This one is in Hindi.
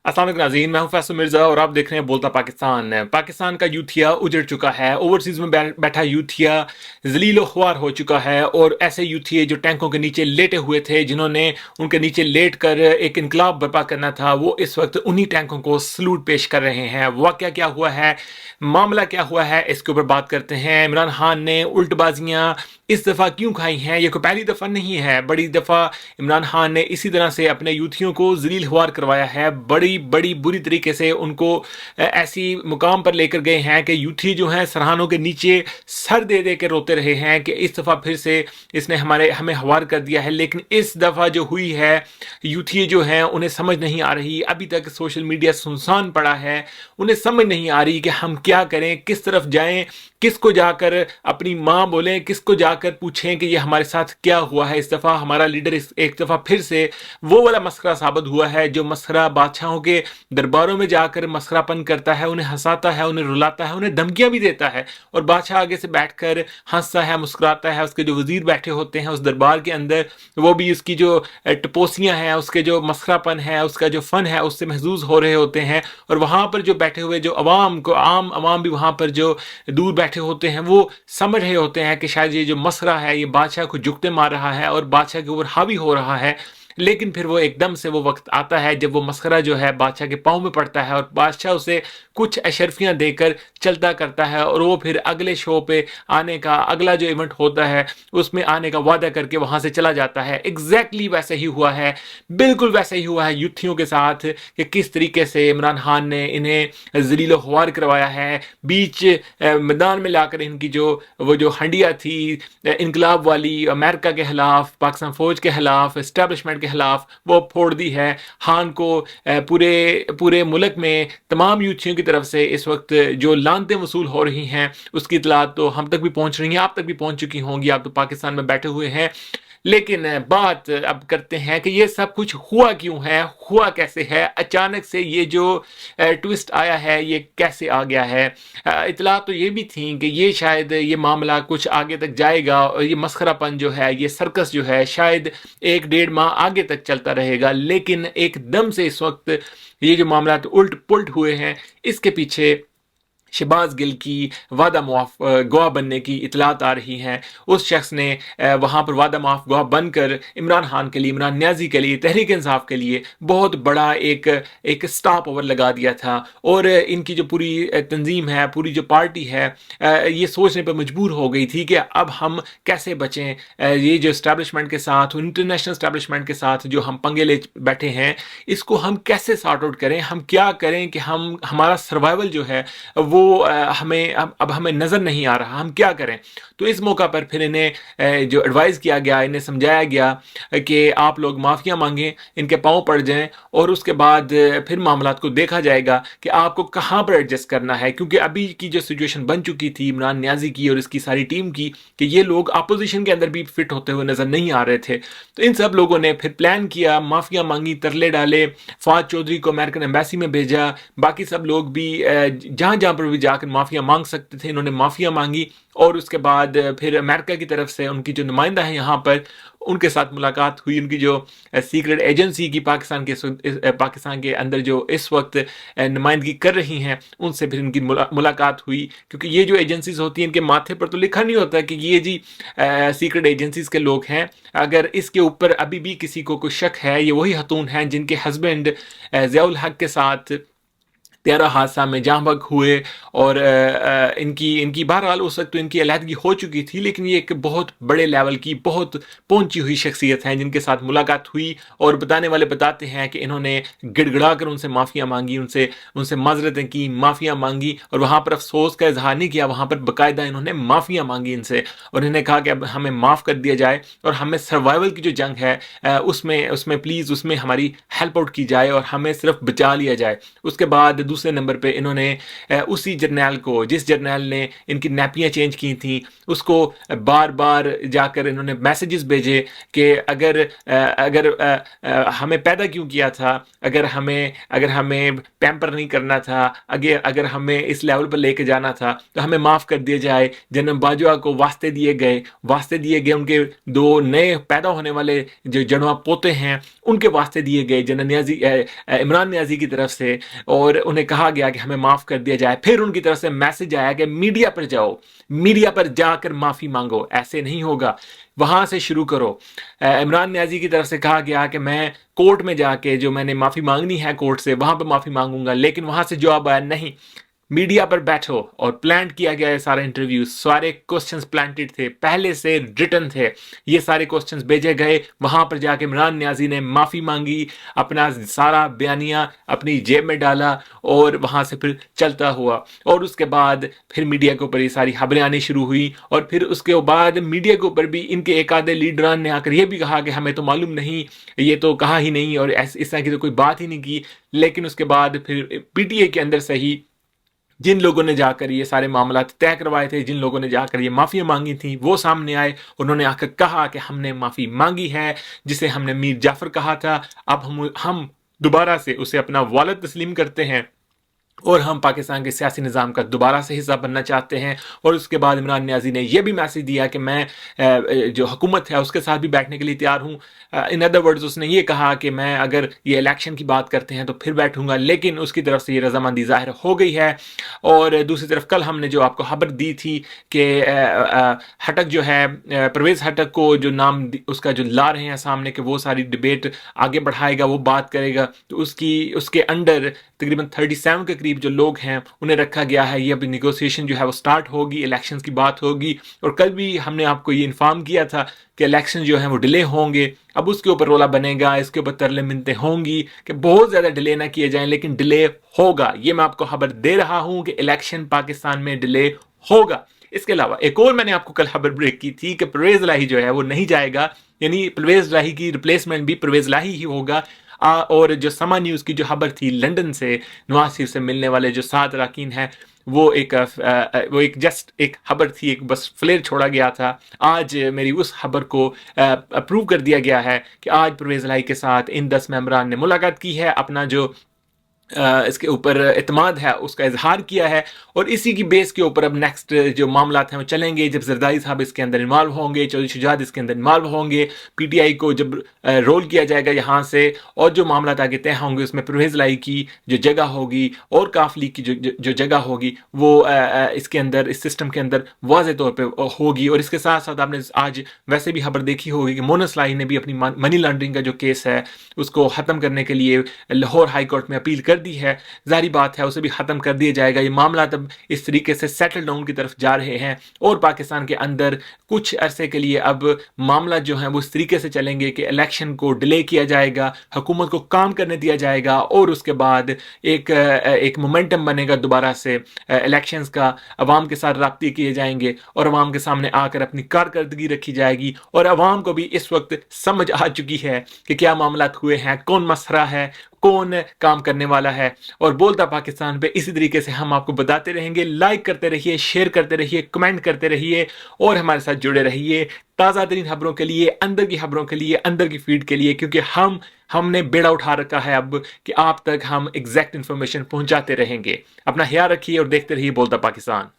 अस्सलाम वालेकुम नाज़रीन, मैं हूं फैसल मिर्ज़ा और आप देख रहे हैं बोलता पाकिस्तान। पाकिस्तान का यूथिया उजड़ चुका है। ओवरसीज़ में बैठा यूथिया ज़लील ख्वार हो चुका है और ऐसे यूथिये जो टैंकों के नीचे लेटे हुए थे, जिन्होंने उनके नीचे लेट कर एक इनकलाब बर्पा करना था, वो इस वक्त उन्हीं टैंकों को सलूट पेश कर रहे हैं। वाक़या क्या हुआ है, मामला क्या हुआ है, इसके ऊपर बात करते हैं। इमरान खान ने उल्टबाजियाँ इस दफ़ा क्यों खाई हैं? ये कोई पहली दफ़ा नहीं है, बड़ी दफ़ा इमरान खान ने इसी तरह से अपने यूथियों को ज़लील ख्वार करवाया है। बड़ी बड़ी बुरी तरीके से उनको ऐसी मुकाम पर लेकर गए हैं कि यूथी जो हैं सरहानों के नीचे सर दे दे के रोते रहे हैं कि इस दफ़ा फिर से इसने हमें हवार कर दिया है। लेकिन इस दफ़ा जो हुई है, यूथी जो हैं उन्हें समझ नहीं आ रही। अभी तक सोशल मीडिया सुनसान पड़ा है, उन्हें समझ नहीं आ रही कि हम क्या करें, किस तरफ जाएं, किसको जाकर अपनी माँ बोलें, किसको जाकर पूछें कि ये हमारे साथ क्या हुआ है। इस दफ़ा हमारा लीडर एक दफ़ा फिर से वो वाला मस्खरा साबित हुआ है, जो मस्खरा बादशाहों के दरबारों में जाकर मस्खरापन करता है, उन्हें हंसाता है, उन्हें रुलाता है, उन्हें धमकियां भी देता है और बादशाह आगे से बैठकर हंसता है, मुस्कुराता है। उसके जो वजीर बैठे होते हैं उस दरबार के अंदर, वो भी उसकी जो टपोसियां हैं, उसके जो मस्खरापन है, उसका जो फन है, उससे महजूज हो रहे होते हैं। और वहां पर जो बैठे हुए जो अवाम को आम अवाम भी वहां पर जो दूर बैठे होते हैं, वो समझ रहे होते हैं कि शायद ये जो मसला है, ये बादशाह को जुगते मार रहा है और बादशाह के ऊपर हावी हो रहा है। लेकिन फिर वो एकदम से वो वक्त आता है जब वो मस्खरा जो है बादशाह के पाँव में पड़ता है और बादशाह उसे कुछ अशरफियाँ देकर चलता करता है और वो फिर अगले शो पे आने का, अगला जो इवेंट होता है उसमें आने का वादा करके वहां से चला जाता है। एग्जैक्टली वैसे ही हुआ है, बिल्कुल वैसे ही हुआ है यूथियों के साथ कि किस तरीके से इमरान खान ने इन्हें जलील ख्वार करवाया है। बीच मैदान में लाकर इनकी जो वो जो हंडिया थी इनकलाब वाली, अमेरिका के खिलाफ, पाकिस्तान फौज के खिलाफ, इस्टेब्लिशमेंट के खिलाफ, वो फोड़ दी है। खान को पूरे पूरे मुल्क में तमाम यूथियों की तरफ से इस वक्त जो लानतें वसूल हो रही हैं, उसकी इतलात तो हम तक भी पहुंच रही हैं, आप तक भी पहुंच चुकी होंगी। आप तो पाकिस्तान में बैठे हुए हैं। लेकिन बात अब करते हैं कि ये सब कुछ हुआ क्यों है, हुआ कैसे है, अचानक से ये जो ट्विस्ट आया है, ये कैसे आ गया है। इतला तो ये भी थी कि ये शायद ये मामला कुछ आगे तक जाएगा और ये मस्खरापन जो है, ये सर्कस जो है, शायद 1-1.5 माह आगे तक चलता रहेगा। लेकिन एकदम से इस वक्त ये जो मामला तो उल्ट पुल्ट हुए हैं, इसके पीछे शहबाज गिल की वादा मुआफ गवाह बनने की इतलात आ रही हैं। उस शख्स ने वहाँ पर वादा मुआफ गवाह बनकर इमरान खान के लिए, इमरान न्याजी के लिए, तहरीक इंसाफ के लिए बहुत बड़ा एक एक स्टॉप ओवर लगा दिया था। और इनकी जो पूरी तंजीम है, पूरी जो पार्टी है, ये सोचने पर मजबूर हो गई थी कि अब हम कैसे बचें। ये जो इस्टेब्लिशमेंट के साथ, इंटरनेशनल इस्टेब्लिशमेंट के साथ जो हम पंगे ले बैठे हैं, इसको हम कैसे सॉर्ट आउट करें, हम क्या करें कि हम हमारा सर्वाइवल जो है वो हमें अब हमें नज़र नहीं आ रहा, हम क्या करें। तो इस मौका पर फिर इन्हें जो एडवाइस किया गया, इन्हें समझाया गया कि आप लोग माफ़िया मांगें, इनके पाँव पड़ जाएं और उसके बाद फिर मामलात को देखा जाएगा कि आपको कहाँ पर एडजस्ट करना है। क्योंकि अभी की जो सिचुएशन बन चुकी थी इमरान न्याजी की और इसकी सारी टीम की, कि ये लोग अपोजिशन के अंदर भी फिट होते हुए नज़र नहीं आ रहे थे। तो इन सब लोगों ने फिर प्लान किया, माफ़िया मांगी, तरले डाले, फवाद चौधरी को अमेरिकन एम्बेसी में भेजा, बाकी सब लोग भी जहाँ जहाँ पर भी जाकर माफिया मांग सकते थे, इन्होंने माफिया मांगी। और उसके बाद फिर अमेरिका की तरफ से उनकी जो नुमाइंदा है यहाँ पर, उनके साथ मुलाकात हुई। उनकी जो सीक्रेट एजेंसी की पाकिस्तान के अंदर जो इस वक्त नुमाइंदगी कर रही हैं, उनसे फिर इनकी मुलाकात हुई। क्योंकि ये जो एजेंसीज होती हैं, इनके माथे पर तो लिखा नहीं होता कि ये जी सीक्रेट एजेंसीज के लोग हैं। अगर इसके ऊपर अभी भी किसी को कोई शक है, ये वही हतून हैं जिनके हस्बैंड ज़ियाउल हक के साथ 13 हादसा में जहाँ बग हुए। और इनकी इनकी बहरहाल उस वक्त तो इनकी अलहदगी हो चुकी थी, लेकिन ये एक बहुत बड़े लेवल की, बहुत पहुंची हुई शख्सियत हैं जिनके साथ मुलाकात हुई। और बताने वाले बताते हैं कि इन्होंने गिड़गिड़ा कर उनसे माफ़िया मांगी, उनसे उनसे माजरतें की, माफ़िया मांगी और वहाँ पर अफसोस का इजहार नहीं किया, वहाँ पर बाकायदा इन्होंने माफ़िया मांगी इनसे। और इन्हें कहा कि अब हमें माफ़ कर दिया जाए और हमें सर्वाइवल की जो जंग है उसमें उसमें प्लीज़ उसमें हमारी हेल्प आउट की जाए और हमें सिर्फ बचा लिया जाए। उसके बाद दूसरे नंबर पे इन्होंने उसी जर्नैल को, जिस जर्नैल ने इनकी नैपियाँ चेंज की थी, उसको बार बार जाकर इन्होंने मैसेजेस भेजे कि अगर हमें पैदा क्यों किया था, अगर हमें पैम्पर नहीं करना था, अगर हमें इस लेवल पर लेके जाना था तो हमें माफ़ कर दिया जाए। जनरल बाजवा को वास्ते दिए गए, उनके 2 नए पैदा होने वाले जो जड़वा पोते हैं उनके वास्ते दिए गए जनरल नियाजी, इमरान नियाजी की तरफ से, और उन्हें कहा गया कि हमें माफ़ कर दिया जाए। फिर उनकी तरफ से मैसेज आया कि मीडिया पर जाओ, मीडिया पर जाकर माफ़ी मांगो। ऐसे नहीं होगा, वहां से शुरू करो। इमरान नियाजी की तरफ से कहा गया कि मैं कोर्ट में जाके जो मैंने माफ़ी मांगनी है कोर्ट से, वहां पर माफ़ी मांगूंगा, लेकिन वहां से जवाब आया नहीं, मीडिया पर बैठो। और प्लान किया गया है सारा इंटरव्यू, सारे क्वेश्चंस प्लांटेड थे, पहले से रिटन थे, ये सारे क्वेश्चंस भेजे गए। वहां पर जाके इमरान नियाजी ने माफ़ी मांगी, अपना सारा बयानिया अपनी जेब में डाला और वहां से फिर चलता हुआ। और उसके बाद फिर मीडिया के ऊपर ये सारी खबरें आनी शुरू हुई, और फिर उसके बाद मीडिया के ऊपर भी इनके एक आधे लीडरान ने आकर ये भी कहा कि हमें तो मालूम नहीं, ये तो कहा ही नहीं, और इस तरह की तो कोई बात ही नहीं की। लेकिन उसके बाद फिर पीटीए के अंदर से ही जिन लोगों ने जाकर ये सारे मामला तय करवाए थे, जिन लोगों ने जाकर ये माफ़ियाँ मांगी थी, वो सामने आए। उन्होंने आकर कहा कि हमने माफ़ी मांगी है, जिसे हमने मीर जाफर कहा था, अब हम दोबारा से उसे अपना वालिद तस्लीम करते हैं और हम पाकिस्तान के सियासी निज़ाम का दोबारा से हिस्सा बनना चाहते हैं। और उसके बाद इमरान नियाजी ने यह भी मैसेज दिया कि मैं जो हुकूमत है उसके साथ भी बैठने के लिए तैयार हूँ। इन अदर वर्ड्स उसने ये कहा कि मैं, अगर ये इलेक्शन की बात करते हैं तो फिर बैठूंगा, लेकिन उसकी तरफ से ये रजामंदी जाहिर हो गई है। और दूसरी तरफ कल हमने जो आपको खबर दी थी कि हटक जो है, परवेज़ हटक को जो नाम उसका जो ला रहे हैं सामने कि वो सारी डिबेट आगे बढ़ाएगा, वो बात करेगा, तो उसके अंडर तकरीबन 37 के करीब जो लोग हैं उन्हें रखा गया है। ये अभी निगोसिएशन जो है वो स्टार्ट होगी, इलेक्शंस की बात होगी। और कल भी हमने आपको ये इन्फॉर्म किया था कि इलेक्शन जो है वो डिले होंगे। अब उसके ऊपर रोला बनेगा, इसके ऊपर तरले मिनतें होंगी कि बहुत ज़्यादा डिले ना किए जाएं, लेकिन डिले होगा। ये मैं आपको खबर दे रहा हूं कि इलेक्शन पाकिस्तान में डिले होगा। इसके अलावा एक और मैंने आपको कल खबर ब्रेक की थी कि परवेज़ इलाही जो है वो नहीं जाएगा, यानी परवेज़ इलाही की रिप्लेसमेंट भी परवेज़ इलाही ही होगा। और जो समा न्यूज़ की जो खबर थी लंदन से नवाज शरीफ से मिलने वाले जो 7 अरकान हैं, वो एक जस्ट एक खबर थी, एक बस फ्लेयर छोड़ा गया था। आज मेरी उस खबर को अप्रूव कर दिया गया है कि आज परवेज़ इलाही के साथ इन 10 मेंबरान ने मुलाकात की है, अपना जो इसके ऊपर एतमाद है उसका इजहार किया है। और इसी की बेस के ऊपर अब नेक्स्ट जो मामला हैं वो चलेंगे। जब जरदारी साहब इसके अंदर इन्वॉल्व होंगे, चौधरी शुजात इसके अंदर इन्वॉल्व होंगे, पीटीआई को जब रोल किया जाएगा यहाँ से, और जो मामला आगे तय होंगे उसमें परवेज़ इलाही की जो जगह होगी और काफ लीग की जो जगह होगी वो इसके अंदर, इस सिस्टम के अंदर वाज़े तौर पर होगी। और इसके साथ साथ आपने आज वैसे भी खबर देखी होगी कि मोनस इलाही ने भी अपनी मनी लॉन्ड्रिंग का जो केस है उसको ख़त्म करने के लिए लाहौर हाई कोर्ट में अपील कर दी है। जारी बात है उसे भी ख़त्म कर दिया जाएगा। ये मामला तब इस तरीके से सेटल डाउन की तरफ जा रहे हैं, और पाकिस्तान के अंदर कुछ अरसे के लिए अब मामला जो है वो इस तरीके से चलेंगे कि इलेक्शन को डिले किया जाएगा, हुकूमत को काम करने दिया जाएगा, और उसके बाद एक मोमेंटम बनेगा दोबारा से इलेक्शंस का। अवाम के साथ राब्ते किए जाएंगे और अवाम के सामने आकर अपनी कारकर्दगी रखी जाएगी। और अवाम को भी इस वक्त समझ आ चुकी है कि क्या मामला हुए हैं, कौन मसला है, कौन काम करने वाला है। और बोलता पाकिस्तान पे इसी तरीके से हम आपको बताते रहेंगे। लाइक करते रहिए, शेयर करते रहिए, कमेंट करते रहिए, और हमारे साथ जुड़े रहिए ताज़ा तरीन खबरों के लिए, अंदर की खबरों के लिए, अंदर की फीड के लिए, क्योंकि हमने बेड़ा उठा रखा है अब कि आप तक हम एग्जैक्ट इन्फॉर्मेशन पहुंचाते रहेंगे। अपना ख्याल रखिए और देखते रहिए बोलता पाकिस्तान।